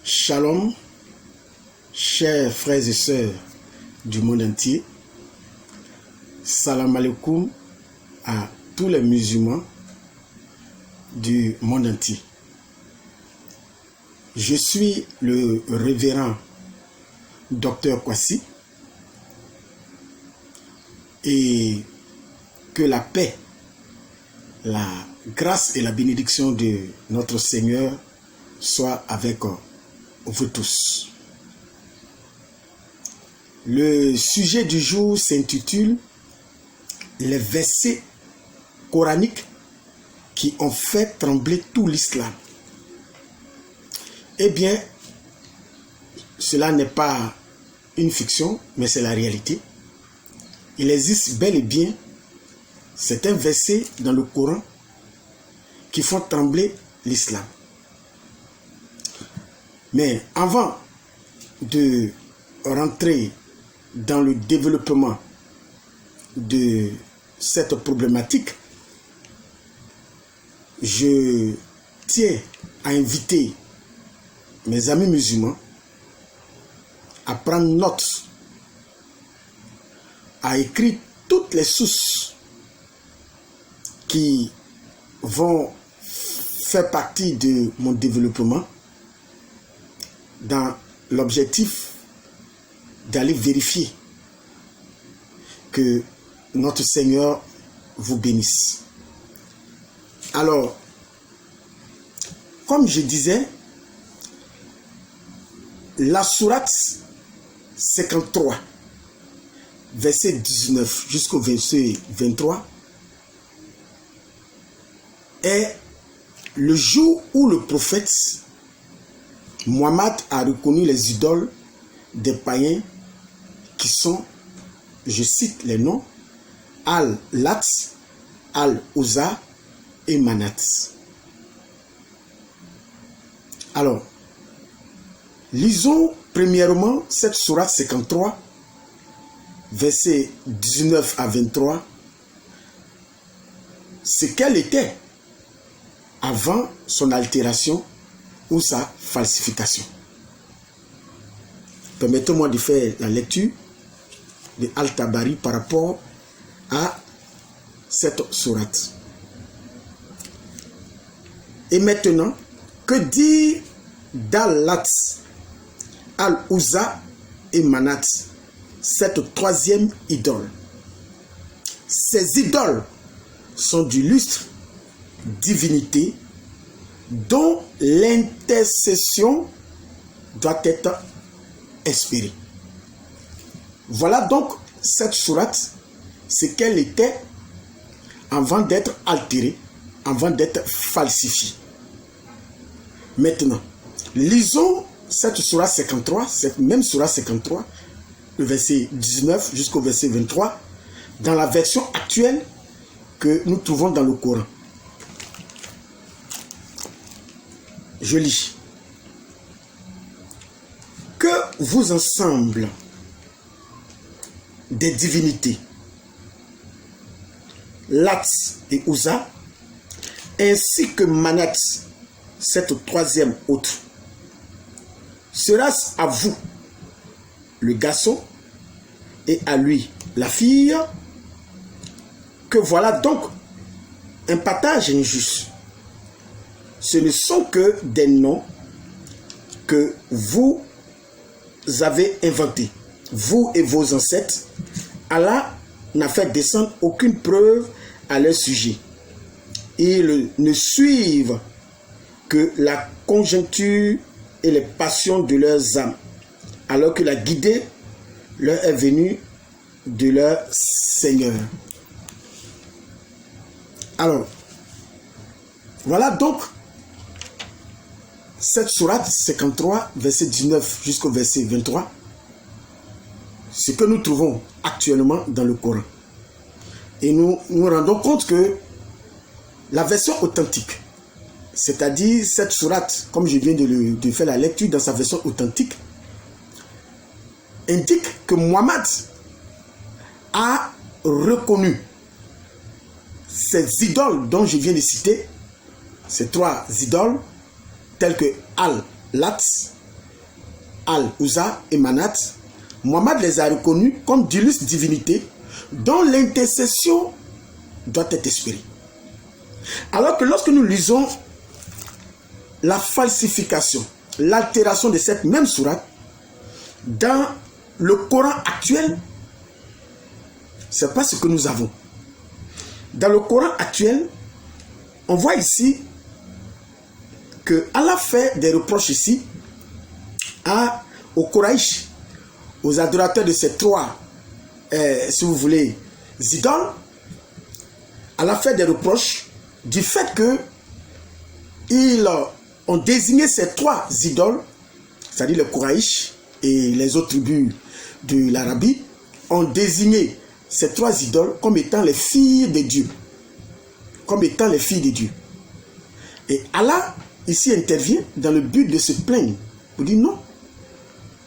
Shalom, chers frères et sœurs du monde entier. Salam alaikum à tous les musulmans du monde entier. Je suis le révérend Dr Kwasi et que la paix, la grâce et la bénédiction de notre Seigneur soient avec vous tous. Le sujet du jour s'intitule les versets coraniques qui ont fait trembler tout l'islam. Eh bien, cela n'est pas une fiction, mais c'est la réalité. Il existe bel et bien certains versets dans le Coran qui font trembler l'islam. Mais avant de rentrer dans le développement de cette problématique, je tiens à inviter mes amis musulmans à prendre note, à écrire toutes les sources qui vont faire partie de mon développement dans l'objectif d'aller vérifier que notre Seigneur vous bénisse. Alors, comme je disais, la sourate 53, verset 19 jusqu'au verset 23, est le jour où le prophète Mohammed a reconnu les idoles des païens qui sont, je cite les noms, Al-Lat, Al-Uzza et Manat. Alors, lisons premièrement cette sourate 53, versets 19 à 23, ce qu'elle était avant son altération ou sa falsification. Permettez-moi de faire la lecture de Al-Tabari par rapport à cette sourate. Et maintenant, que dire d'Al-Lat, Al-Uzza et Manat, cette troisième idole? Ces idoles sont d'illustres divinités dont l'intercession doit être espérée. Voilà donc cette sourate, ce qu'elle était avant d'être altérée, avant d'être falsifiée. Maintenant, lisons cette sourate 53, cette même sourate 53, le verset 19 jusqu'au verset 23, dans la version actuelle que nous trouvons dans le Coran. Je lis. Que vous ensemble des divinités, Lat et Uzza, ainsi que Manat, cette troisième autre, sera-ce à vous, le garçon, et à lui, la fille, que voilà donc un partage injuste. Ce ne sont que des noms que vous avez inventés, vous et vos ancêtres. Allah n'a fait descendre aucune preuve à leur sujet. Ils ne suivent que la conjoncture et les passions de leurs âmes, alors que la guidée leur est venue de leur Seigneur. Alors, voilà donc cette sourate 53, verset 19 jusqu'au verset 23, ce que nous trouvons actuellement dans le Coran. Et nous nous rendons compte que la version authentique, c'est-à-dire cette sourate, comme je viens de faire la lecture dans sa version authentique, indique que Mohammed a reconnu ces idoles dont je viens de citer, ces trois idoles, tels que Al-Lat, Al-Uzza et Manat, Mohammed les a reconnus comme d'illustres divinités dont l'intercession doit être espérée. Alors que lorsque nous lisons la falsification, l'altération de cette même sourate, dans le Coran actuel, ce n'est pas ce que nous avons. Dans le Coran actuel, on voit ici que Allah fait des reproches ici aux Quraïsh, aux adorateurs de ces trois, si vous voulez, idoles. Allah fait des reproches du fait que ils ont désigné ces trois idoles, c'est-à-dire les Quraïsh et les autres tribus de l'Arabie, ont désigné ces trois idoles comme étant les filles de Dieu. Comme étant les filles de Dieu. Et Allah, ici, intervient dans le but de se plaindre. Vous dites non.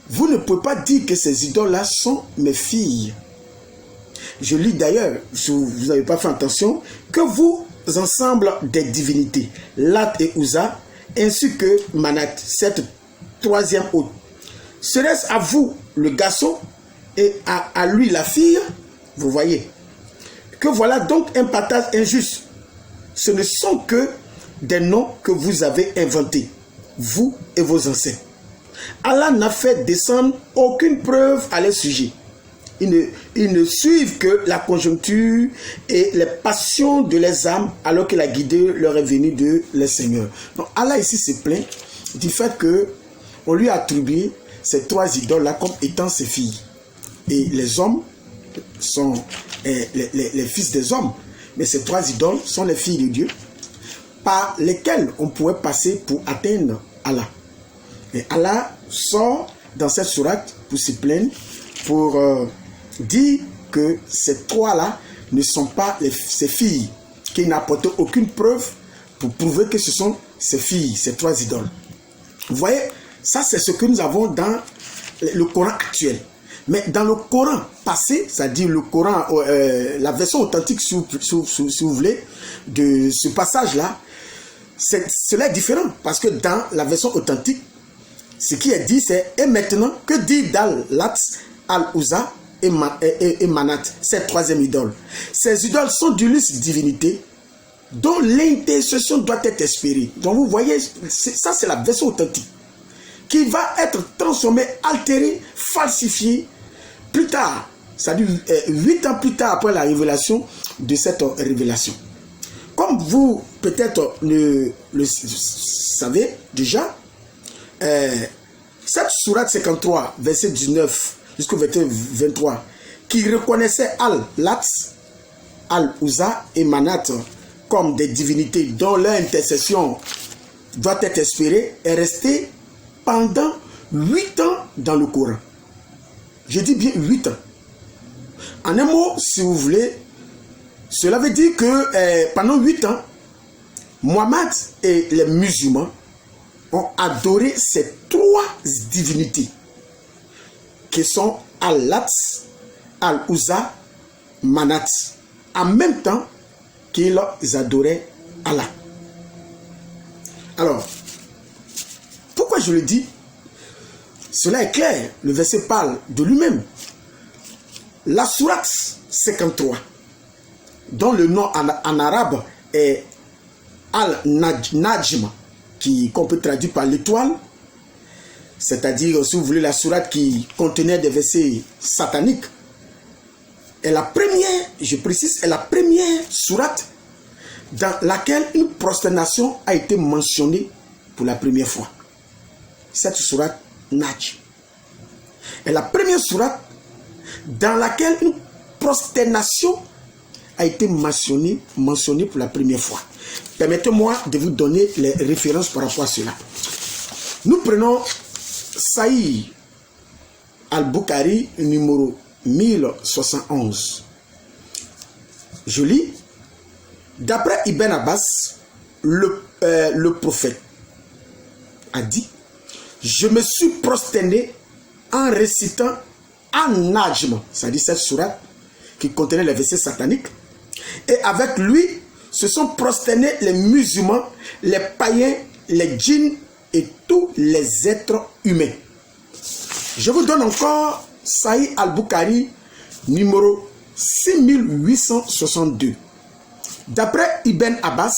Vous ne pouvez pas dire que ces idoles-là sont mes filles. Je lis d'ailleurs, si vous n'avez pas fait attention, que vous, ensemble des divinités, Lat et Uzza, ainsi que Manat, cette troisième hôte, serait-ce à vous le garçon et à lui la fille? Vous voyez que voilà donc un partage injuste. Ce ne sont que des noms que vous avez inventés, vous et vos ancêtres. Allah n'a fait descendre aucune preuve à leur sujet. Ils ne suivent que la conjoncture et les passions de leurs âmes alors que la guidée leur est venue de leur Seigneur. Donc Allah ici se plaint du fait qu'on lui a attribué ces trois idoles-là comme étant ses filles. Et les hommes sont les fils des hommes. Mais ces trois idoles sont les filles de Dieu par lesquelles on pourrait passer pour atteindre Allah. Et Allah sort dans cette sourate pour se plaindre, pour dire que ces trois-là ne sont pas ses filles, qu'il n'a apporté aucune preuve pour prouver que ce sont ses filles, ces trois idoles. Vous voyez, ça c'est ce que nous avons dans le Coran actuel. Mais dans le Coran passé, c'est-à-dire le Coran, la version authentique, si vous voulez, de ce passage-là, cela est différent. Parce que dans la version authentique, ce qui est dit, c'est « Et maintenant, que dit Lat, Al-Uzza et Manat, cette troisième idole? Ces idoles sont d'illustres divinités dont l'intercession doit être espérée. » Donc vous voyez, ça c'est la version authentique qui va être transformée, altérée, falsifiée plus tard, c'est-à-dire 8 ans plus tard après la révélation de cette révélation. Comme vous peut-être le savez déjà, cette sourate 53, verset 19 jusqu'au verset 23, qui reconnaissait Al-Lat, Al-Uzza et Manat comme des divinités dont leur intercession doit être espérée, est restée pendant 8 ans dans le Coran. Je dis bien 8 ans. En un mot, si vous voulez, cela veut dire que pendant 8 ans, Mohammed et les musulmans ont adoré ces trois divinités qui sont Al-Lat, Al-Uzza, Manat, en même temps qu'ils adoraient Allah. Alors, pourquoi je le dis? Cela est clair, le verset parle de lui-même. La sourate 53, dont le nom en arabe est Al-Najm, qu'on peut traduire par l'étoile, c'est-à-dire, si vous voulez, la sourate qui contenait des versets sataniques, est la première, je précise, est la première sourate dans laquelle une prosternation a été mentionnée pour la première fois. Cette sourate Najm est la première sourate dans laquelle une prosternation a été mentionnée pour la première fois. Permettez-moi de vous donner les références par rapport à cela. Nous prenons Sahih al-Bukhari numéro 1071. Je lis. D'après Ibn Abbas, le prophète a dit: je me suis prosterné en récitant An-Najm, c'est-à-dire cette sourate qui contenait les versets sataniques, et avec lui se sont prosternés les musulmans, les païens, les djinns et tous les êtres humains. Je vous donne encore Sahih al-Bukhari numéro 6862. D'après Ibn Abbas,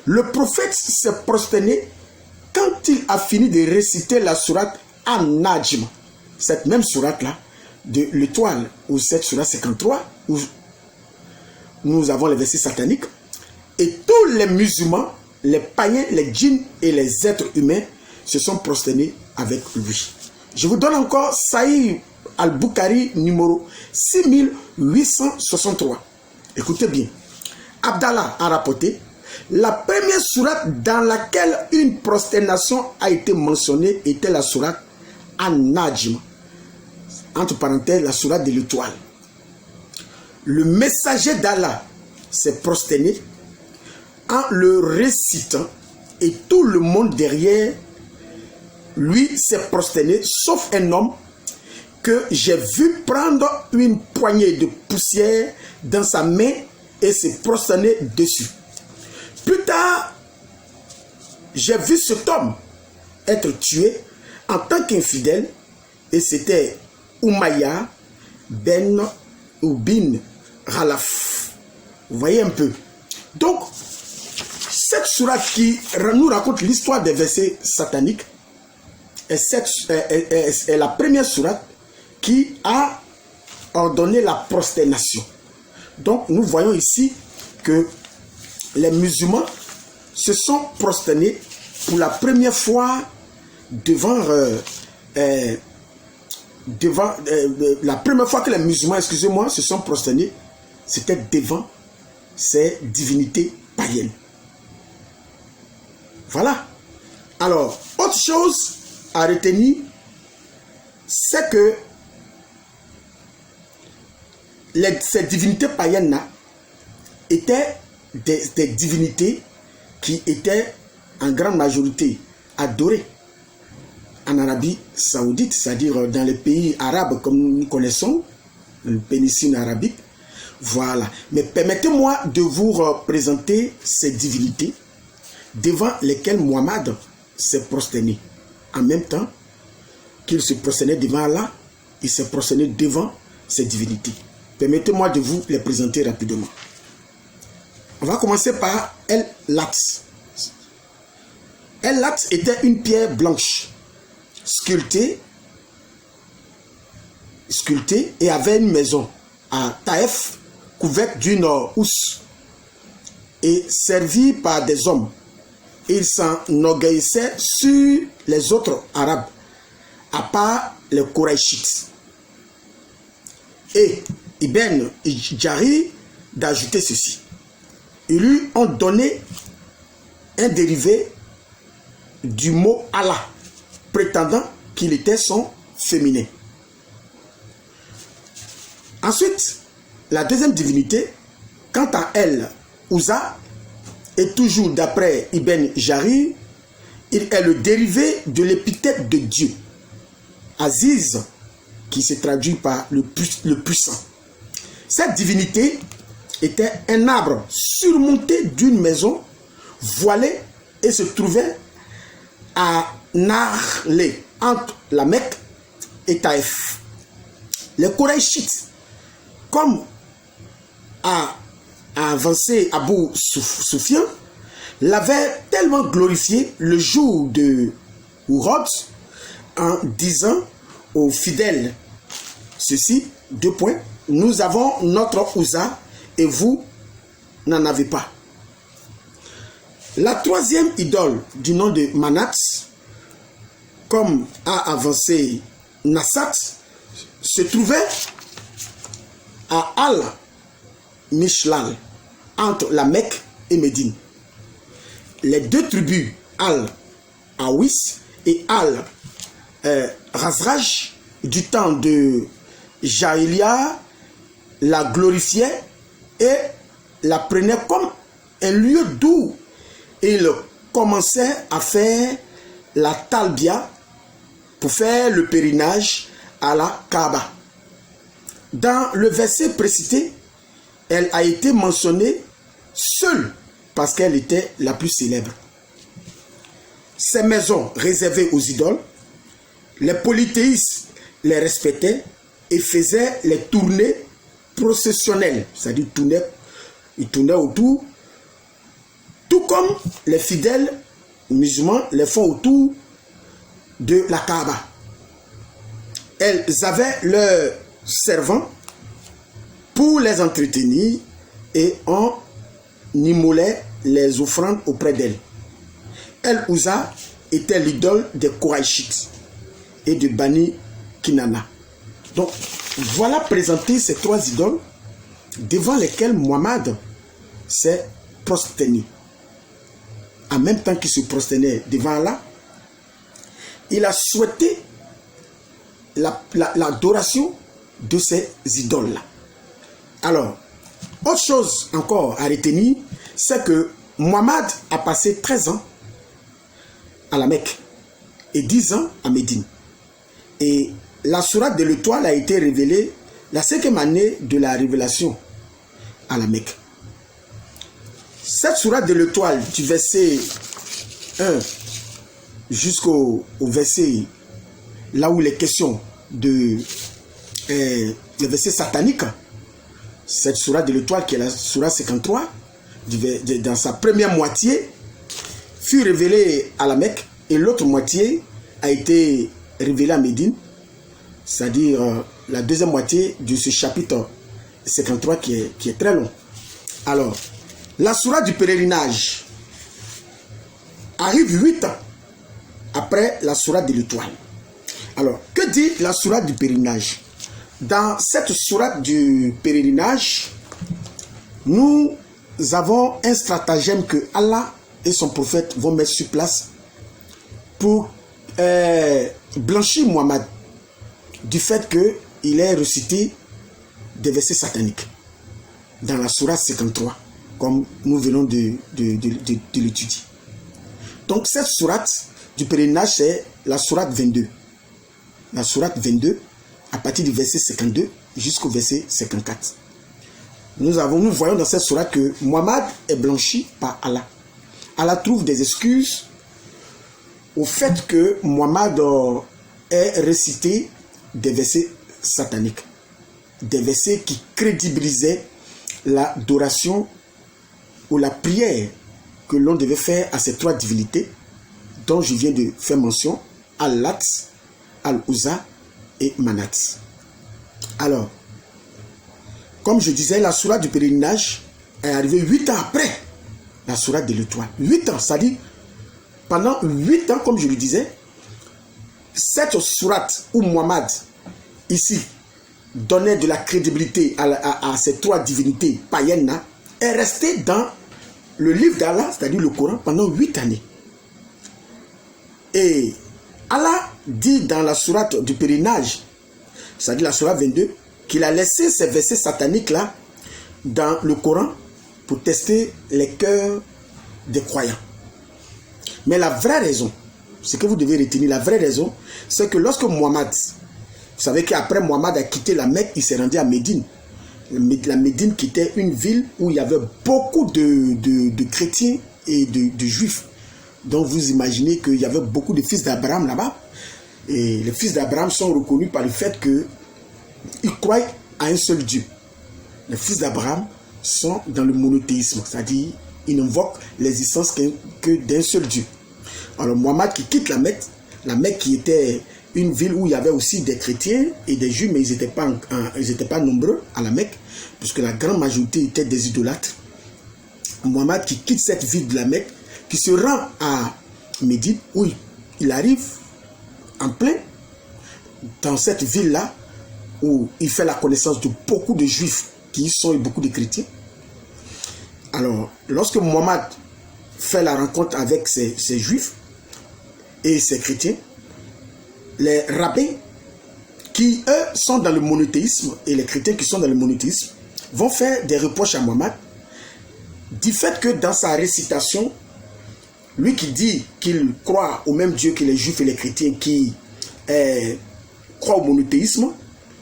le prophète s'est prosterné quand il a fini de réciter la sourate An-Najm. Cette même sourate-là, de l'étoile, ou cette sourate 53, où nous avons les versets sataniques. Et tous les musulmans, les païens, les djinns et les êtres humains se sont prosternés avec lui. Je vous donne encore Sahih al-Bukhari numéro 6863. Écoutez bien. Abdallah a rapporté la première sourate dans laquelle une prosternation a été mentionnée était la sourate An-Najm. Entre parenthèses, la sourate de l'étoile. Le messager d'Allah s'est prosterné en le récitant et tout le monde derrière lui s'est prosterné, sauf un homme que j'ai vu prendre une poignée de poussière dans sa main et se prosterner dessus. Plus tard, j'ai vu cet homme être tué en tant qu'infidèle et c'était Umayya bin Khalaf. Vous voyez un peu. Donc, cette sourate qui nous raconte l'histoire des versets sataniques est la première sourate qui a ordonné la prosternation. Donc, nous voyons ici que les musulmans se sont prosternés pour la première fois devant la première fois que les musulmans, excusez-moi, se sont prosternés, c'était devant ces divinités païennes. Voilà. Alors, autre chose à retenir, c'est que ces divinités païennes-là étaient des divinités qui étaient en grande majorité adorées en Arabie Saoudite, c'est-à-dire dans les pays arabes comme nous connaissons, la péninsule arabique. Voilà. Mais permettez-moi de vous représenter ces divinités devant lesquelles Muhammad s'est prosterné. En même temps qu'il se prosternait devant Allah, il s'est prosterné devant ces divinités. Permettez-moi de vous les présenter rapidement. On va commencer par El-Lat. El-Lat était une pierre blanche, sculptée et avait une maison à Taïf couverte d'une housse et servie par des hommes. Il s'enorgueillissait sur les autres Arabes, à part les Koraïchites. Et Ibn Jarir d'ajouter ceci. Ils lui ont donné un dérivé du mot Allah, prétendant qu'il était son féminin. Ensuite, la deuxième divinité, quant à elle, Uzza, et toujours d'après Ibn Jarir, il est le dérivé de l'épithète de Dieu, Aziz, qui se traduit par le puissant. Cette divinité était un arbre surmonté d'une maison voilée et se trouvait à Nahle, entre la Mecque et Taïf. Les Koraïchites, comme a avancé Abu Sufyan, l'avaient tellement glorifié le jour de Uhud en disant aux fidèles ceci, 2 points, nous avons notre Uzza et vous n'en avez pas. La troisième idole du nom de Manat, comme a avancé Nassat, se trouvait à Al-Mishlal, entre la Mecque et Médine. Les 2 tribus, Al-Awis et Al-Razraj, du temps de Jahiliya, la glorifiaient et la prenaient comme un lieu d'où ils commençaient à faire la talbia pour faire le pèlerinage à la Kaaba. Dans le verset précité, elle a été mentionnée seule parce qu'elle était la plus célèbre. Ces maisons réservées aux idoles Les polythéistes les respectaient et faisaient les tournées processionnelles, c'est-à-dire ils tournaient autour, tout comme les fidèles musulmans les font autour de la Kaaba. Elles avaient leurs servants pour les entretenir et on immolait les offrandes auprès d'elles. El-Ouza était l'idole des Koraïchites et de Bani Kinana. Donc, voilà présenter ces trois idoles devant lesquelles Muhammad s'est prosterné. En même temps qu'il se prosternait devant Allah, il a souhaité l'adoration de ces idoles-là. Alors, autre chose encore à retenir, c'est que Muhammad a passé 13 ans à la Mecque et 10 ans à Médine. Et la sourate de l'étoile a été révélée la 5e année de la révélation à la Mecque. Cette sourate de l'étoile du verset 1 jusqu'au verset là où il est question de le verset satanique, cette sourate de l'étoile qui est la sourate 53, dans sa première moitié, fut révélée à la Mecque et l'autre moitié a été révélée à Médine, c'est-à-dire la deuxième moitié de ce chapitre 53 qui est très long. Alors, la sourate du pèlerinage arrive 8 ans après la sourate de l'étoile. Alors, que dit la sourate du pèlerinage? Dans cette sourate du pèlerinage, nous avons un stratagème que Allah et son prophète vont mettre sur place pour blanchir Muhammad du fait qu'il ait récité des versets sataniques dans la sourate 53, comme nous venons de l'étudier. Donc cette sourate du pèlerinage, c'est la sourate 22. La sourate 22, à partir du verset 52 jusqu'au verset 54. Nous voyons dans cette sourate que Muhammad est blanchi par Allah. Allah trouve des excuses au fait que Muhammad ait récité des versets sataniques, des versets qui crédibilisaient l'adoration ou la prière que l'on devait faire à ces trois divinités dont je viens de faire mention, Al-Lat, Al-Uzza et Manat. Alors, comme je disais, la sourate du pèlerinage est arrivée 8 ans après la sourate de l'étoile. 8 ans, c'est-à-dire pendant 8 ans, comme je le disais, cette sourate où Muhammad, ici, donnait de la crédibilité à ces trois divinités païennes, est restée dans le livre d'Allah, c'est-à-dire le Coran, pendant 8 années. Et Allah dit dans la sourate du pèlerinage, c'est-à-dire la sourate 22, qu'il a laissé ces versets sataniques-là dans le Coran pour tester les cœurs des croyants. Mais la vraie raison, ce que vous devez retenir, la vraie raison, c'est que lorsque Muhammad, vous savez qu'après Muhammad a quitté la Mecque, il s'est rendu à Médine. La Médine qui était une ville où il y avait beaucoup de chrétiens et de juifs. Donc vous imaginez qu'il y avait beaucoup de fils d'Abraham là-bas. Et les fils d'Abraham sont reconnus par le fait qu'ils croient à un seul Dieu. Les fils d'Abraham sont dans le monothéisme, c'est-à-dire ils n'invoquent l'existence que d'un seul Dieu. Alors Muhammad qui quitte la Mecque qui était une ville où il y avait aussi des chrétiens et des juifs, mais ils n'étaient pas nombreux à la Mecque, puisque la grande majorité étaient des idolâtres. Muhammad qui quitte cette ville de la Mecque, qui se rend à Médine, où il arrive en plein dans cette ville-là, où il fait la connaissance de beaucoup de juifs qui y sont et beaucoup de chrétiens. Alors, lorsque Muhammad fait la rencontre avec ces juifs et ces chrétiens, les rabbins qui, eux, sont dans le monothéisme, et les chrétiens qui sont dans le monothéisme, vont faire des reproches à Muhammad du fait que dans sa récitation, lui qui dit qu'il croit au même Dieu que les juifs et les chrétiens qui croient au monothéisme,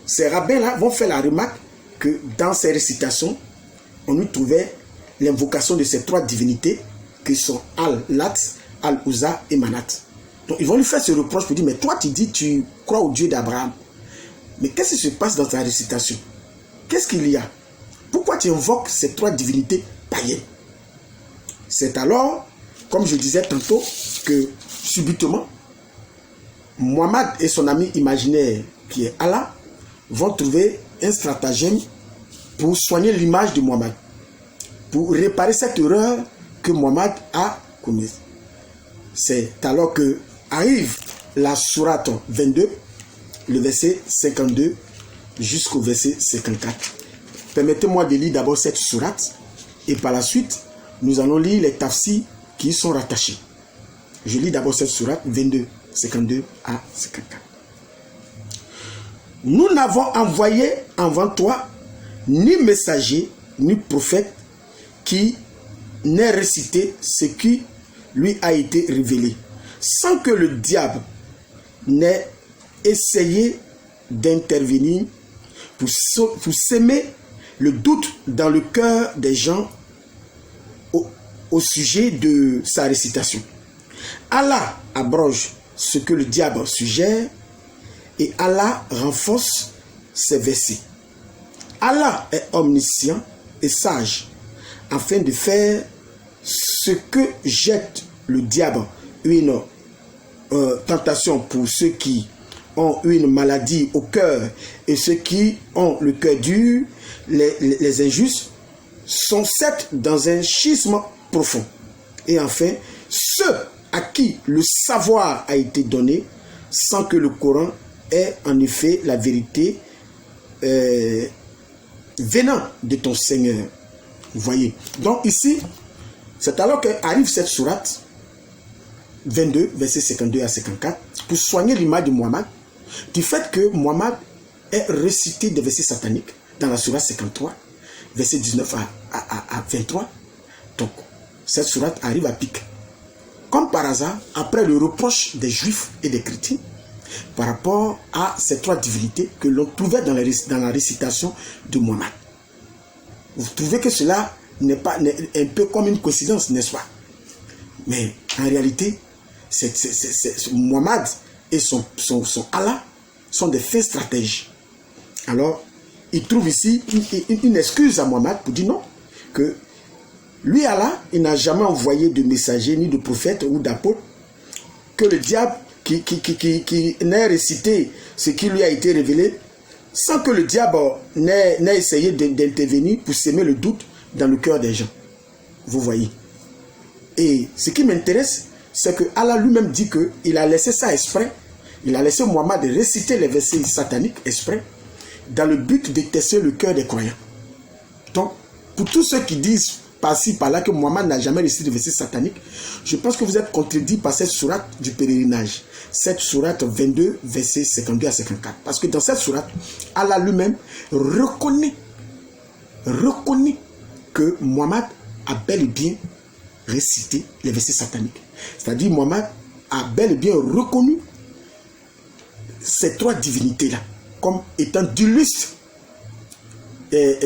ces rabbins-là vont faire la remarque que dans ces récitations, on y trouvait l'invocation de ces trois divinités qui sont Al-Lat, Al-Uzza et Manat. Donc ils vont lui faire ce reproche pour dire, mais toi tu dis tu crois au Dieu d'Abraham. Mais qu'est-ce qui se passe dans ta récitation? Qu'est-ce qu'il y a? Pourquoi tu invoques ces 3 divinités païennes? C'est alors, comme je disais tantôt, que subitement, Mohammed et son ami imaginaire, qui est Allah, vont trouver un stratagème pour soigner l'image de Mohammed, pour réparer cette erreur que Mohammed a commise. C'est alors que arrive la sourate 22, le verset 52 jusqu'au verset 54. Permettez-moi de lire d'abord cette sourate et par la suite, nous allons lire les tafsirs qui y sont rattachés. Je lis d'abord cette sourate 22, 52 à 54. Nous n'avons envoyé avant toi ni messager, ni prophète qui n'ait récité ce qui lui a été révélé, sans que le diable n'ait essayé d'intervenir pour s'aimer le doute dans le cœur des gens au sujet de sa récitation. Allah abroge ce que le diable suggère et Allah renforce ses versets. Allah est omniscient et sage afin de faire ce que jette le diable, une tentation pour ceux qui ont une maladie au cœur et ceux qui ont le cœur dur, les injustes, sont sept dans un schisme profond. Et enfin, ceux à qui le savoir a été donné sans que le Coran ait en effet la vérité venant de ton Seigneur. Vous voyez. Donc ici, c'est alors qu'arrive cette sourate 22, verset 52 à 54, pour soigner l'image de Mohammed, du fait que Mohammed ait récité des versets sataniques dans la sourate 53, verset 19 à 23. Donc, cette sourate arrive à pic. Comme par hasard, après le reproche des Juifs et des chrétiens, par rapport à ces 3 divinités que l'on trouvait dans la récitation de Mohammed. Vous trouvez que cela n'est pas un peu comme une coïncidence, n'est-ce pas? Mais en réalité, Mohammed et son Allah sont des fins stratèges. Alors, il trouve ici une excuse à Mohammed pour dire non, que lui, Allah, il n'a jamais envoyé de messager, ni de prophète ou d'apôtre, que le diable qui n'ait récité ce qui lui a été révélé, sans que le diable n'ait essayé d'intervenir pour s'aimer le doute dans le cœur des gens. Vous voyez. Et ce qui m'intéresse, c'est que Allah lui-même dit qu'il a laissé ça exprès. Il a laissé Mohammed réciter les versets sataniques exprès, dans le but de tester le cœur des croyants. Donc, pour tous ceux qui disent par-ci, par-là, que Mohammed n'a jamais récité de versets sataniques, je pense que vous êtes contredits par cette sourate du pèlerinage. Cette sourate 22, versets 52 à 54. Parce que dans cette sourate, Allah lui-même reconnaît que Mohammed a bel et bien récité les versets sataniques. C'est-à-dire, Mohammed a bel et bien reconnu ces 3 divinités-là comme étant d'illustres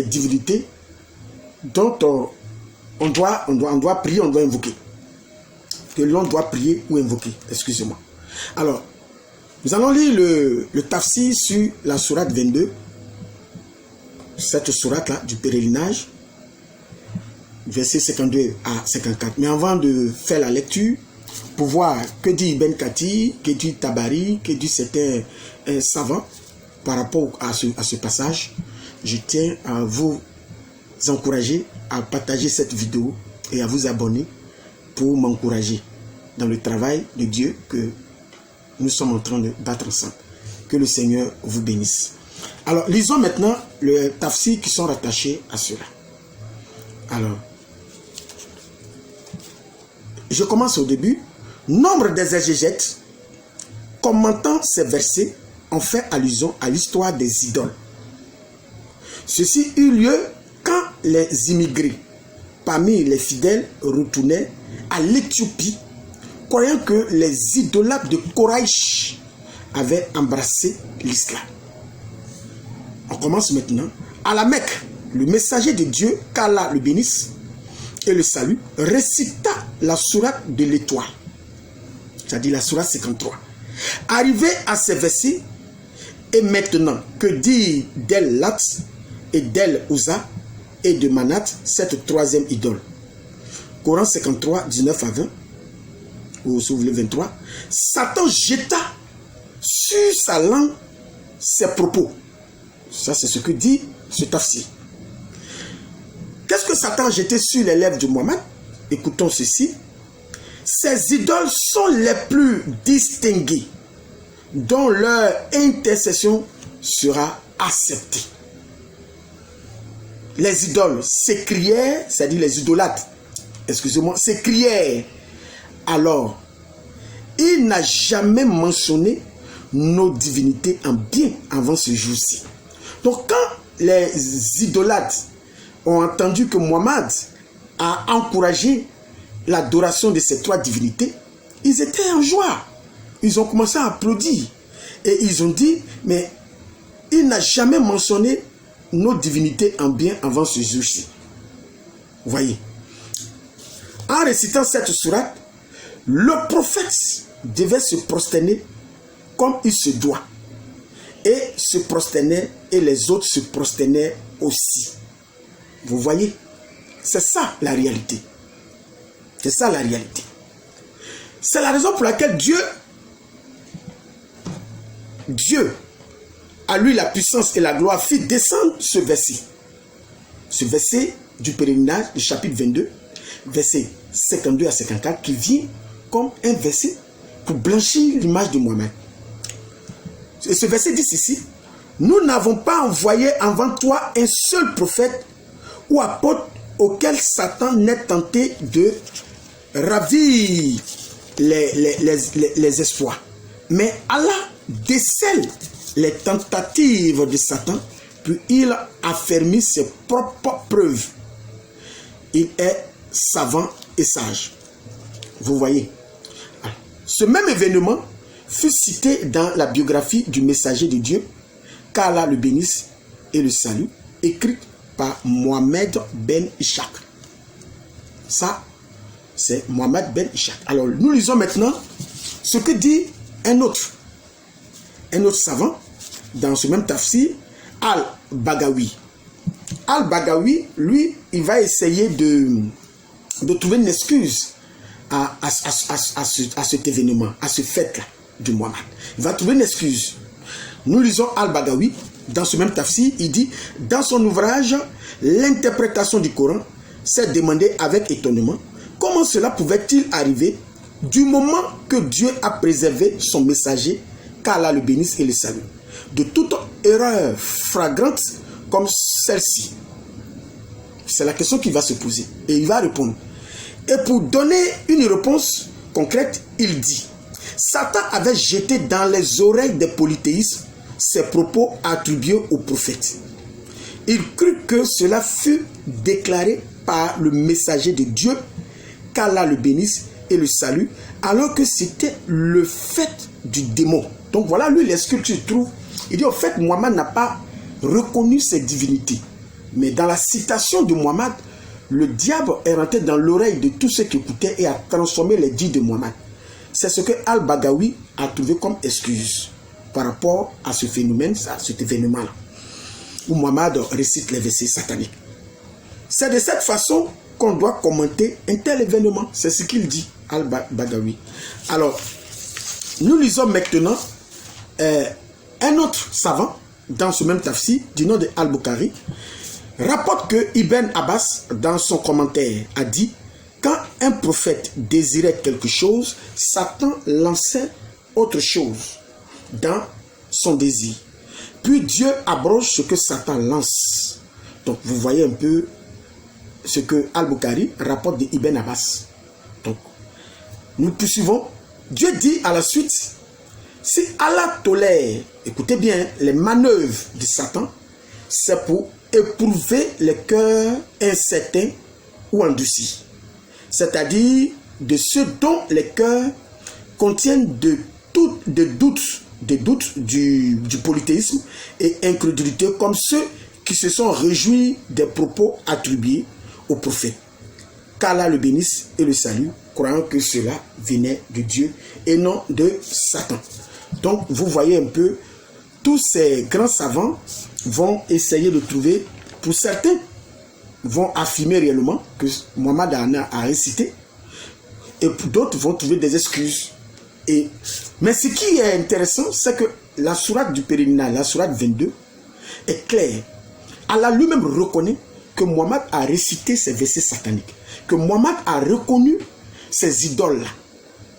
divinités dont on doit prier, on doit invoquer. Que l'on doit prier ou invoquer. Excusez-moi. Alors, nous allons lire le tafsir sur la sourate 22. Cette sourate-là du pèlerinage. Verset 52 à 54. Mais avant de faire la lecture, pour voir que dit Ibn Kathir, que dit Tabari, que dit certains savants par rapport à ce passage, je tiens à vous encourager à partager cette vidéo et à vous abonner pour m'encourager dans le travail de Dieu que nous sommes en train de battre ensemble. Que le Seigneur vous bénisse. Alors, lisons maintenant le tafsir qui sont rattachés à cela. Alors, je commence au début. Nombre des exégètes commentant ces versets ont fait allusion à l'histoire des idoles. Ceci eut lieu quand les immigrés parmi les fidèles retournaient à l'Éthiopie, croyant que les idolâtres de Koraïch avaient embrassé l'islam. On commence maintenant. À la Mecque, le messager de Dieu, qu'Allah le bénisse et le salue, récita la sourate de l'étoile. c'est-à-dire la sourate 53. Arrivé à ces versets, et maintenant, que dire d'El Lat et d'El Uzza et de Manat, cette troisième idole? Coran 53, 19 à 20, ou si vous voulez 23. Satan jeta sur sa langue ses propos. Ça, c'est ce que dit ce tafsir. Qu'est-ce que Satan a jeté sur les lèvres de Mohammed? Écoutons ceci. Ces idoles sont les plus distinguées, dont leur intercession sera acceptée. Les idoles s'écrièrent, c'est-à-dire les idolâtres, excusez-moi, s'écrièrent. Alors, il n'a jamais mentionné nos divinités en bien avant ce jour-ci. Donc, quand les idolâtres ont entendu que Mohammed a encouragé l'adoration de ces trois divinités, ils étaient en joie. Ils ont commencé à applaudir. Et ils ont dit, mais il n'a jamais mentionné nos divinités en bien avant ce jour-ci. Vous voyez. En récitant cette sourate, le prophète devait se prosterner comme il se doit. Et se prosternait, et les autres se prosternaient aussi. Vous voyez, c'est ça la réalité. C'est ça la réalité. C'est la raison pour laquelle Dieu, à lui la puissance et la gloire, fit descendre ce verset. Ce verset du pèlerinage, du chapitre 22, verset 52 à 54, qui vient comme un verset pour blanchir l'image de Mohammed. Et ce verset dit ceci: nous n'avons pas envoyé avant toi un seul prophète ou apôtre auquel Satan n'est tenté de ravir les espoirs. Mais Allah décèle les tentatives de Satan, puis il affermit ses propres preuves. Il est savant et sage. Vous voyez. Ce même événement fut cité dans la biographie du messager de Dieu, qu'Allah le bénisse et le salue, écrite par Mohammed ben Ishaq. Ça, c'est Mohammed ben Ishaq. Alors, nous lisons maintenant ce que dit un autre savant, dans ce même tafsir, Al-Bagawi. Al-Bagawi, lui, il va essayer de trouver une excuse à cet événement, à ce fait-là de Mohammed. Il va trouver une excuse. Nous lisons Al-Bagawi, dans ce même tafsir, il dit, dans son ouvrage, l'interprétation du Coran, s'est demandé avec étonnement, comment cela pouvait-il arriver du moment que Dieu a préservé son messager, qu'Allah le bénisse et le salue, de toute erreur flagrante comme celle-ci? C'est la question qu'il va se poser. Et il va répondre. Et pour donner une réponse concrète, il dit, Satan avait jeté dans les oreilles des polythéistes ses propos attribués au prophète. Il crut que cela fut déclaré par le messager de Dieu, qu'Allah le bénisse et le salue, alors que c'était le fait du démon. Donc voilà, lui, l'excuse qu'il trouve. Il dit, au fait, Mohammed n'a pas reconnu ses divinités. Mais dans la citation de Mohammed, le diable est rentré dans l'oreille de tous ceux qui écoutaient et a transformé les dits de Mohammed. C'est ce que Al-Bagawi a trouvé comme excuse par rapport à ce phénomène, à cet événement-là, où Mohammed récite les versets sataniques. C'est de cette façon qu'on doit commenter un tel événement. C'est ce qu'il dit, Al-Bagawi. Alors, nous lisons maintenant un autre savant, dans ce même tafsir, du nom de Al-Bukhari, rapporte que Ibn Abbas, dans son commentaire, a dit, quand un prophète désirait quelque chose, Satan lançait autre chose dans son désir. Puis Dieu abroge ce que Satan lance. Donc vous voyez un peu ce que Al-Bukhari rapporte de Ibn Abbas. Donc nous poursuivons. Dieu dit à la suite, si Allah tolère, écoutez bien, les manœuvres de Satan, c'est pour éprouver les cœurs incertains ou endurcis. C'est-à-dire de ceux dont les cœurs contiennent des doutes du polythéisme et incrédulité, comme ceux qui se sont réjouis des propos attribués au prophète. Qu'Allah le bénisse et le salue, croyant que cela venait de Dieu et non de Satan. Donc, vous voyez un peu, tous ces grands savants vont essayer de trouver, pour certains, vont affirmer réellement que Mohammed a récité, et pour d'autres vont trouver des excuses. Mais ce qui est intéressant, c'est que la sourate du pèlerinage, la sourate 22, est claire. Allah lui-même reconnaît que Mohammed a récité ces versets sataniques, que Mohammed a reconnu ces idoles-là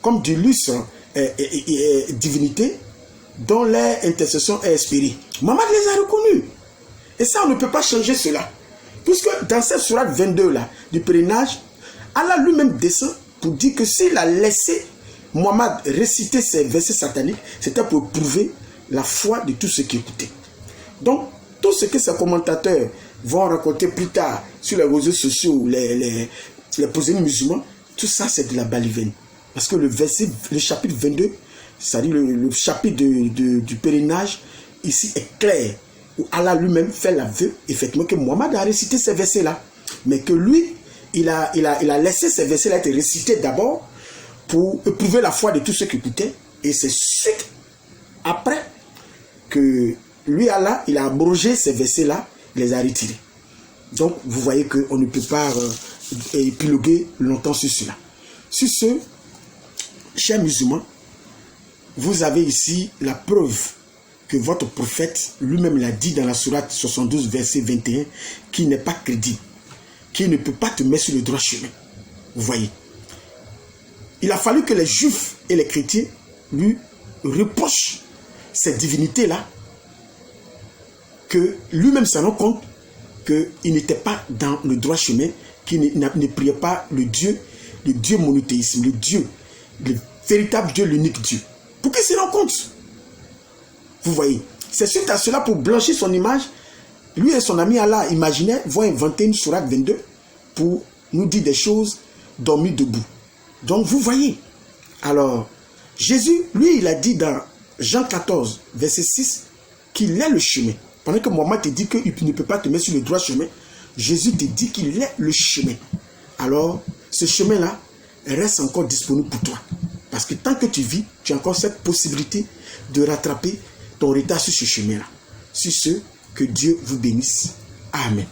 comme d'illustres divinités dont leur intercession est espérée. Mohammed les a reconnus. Et ça, on ne peut pas changer cela. Puisque dans cette sourate 22-là du pèlerinage, Allah lui-même descend pour dire que s'il a laissé Mohammed réciter ces versets sataniques, c'était pour prouver la foi de tous ceux qui écoutaient. Donc, tout ce que ces commentateurs vont raconter plus tard sur les réseaux sociaux, les posés musulmans, tout ça c'est de la balivène. Parce que le chapitre 22, c'est-à-dire le chapitre du pèlerinage, ici est clair, où Allah lui-même fait l'aveu, effectivement, que Mohammed a récité ces versets-là, mais que lui, il a laissé ces versets-là être récités d'abord pour éprouver la foi de tous ceux qui écoutaient, et c'est suite après que lui, Allah, il a abrogé ces versets-là, il les a retirés. Donc, vous voyez qu'on ne peut pas épiloguer longtemps sur cela. Sur ce, chers musulmans, vous avez ici la preuve que votre prophète lui-même l'a dit dans la sourate 72, verset 21, qui n'est pas crédible, qui ne peut pas te mettre sur le droit chemin. Vous voyez. Il a fallu que les juifs et les chrétiens lui reprochent cette divinité-là, que lui-même s'en rend compte qu'il n'était pas dans le droit chemin, qu'il ne priait pas le Dieu monothéisme, le véritable Dieu, l'unique Dieu. Pour qu'il se rende compte. Vous voyez, c'est suite à cela, pour blanchir son image, lui et son ami Allah imaginaire vont inventer une sourate 22 pour nous dire des choses dormies debout. Donc vous voyez, alors Jésus, lui, il a dit dans Jean 14, verset 6, qu'il est le chemin. Pendant que Mohammed te dit qu'il ne peut pas te mettre sur le droit chemin, Jésus te dit qu'il est le chemin. Alors, ce chemin-là reste encore disponible pour toi. Parce que tant que tu vis, tu as encore cette possibilité de rattraper ton retard sur ce chemin-là. Sur ce, que Dieu vous bénisse. Amen.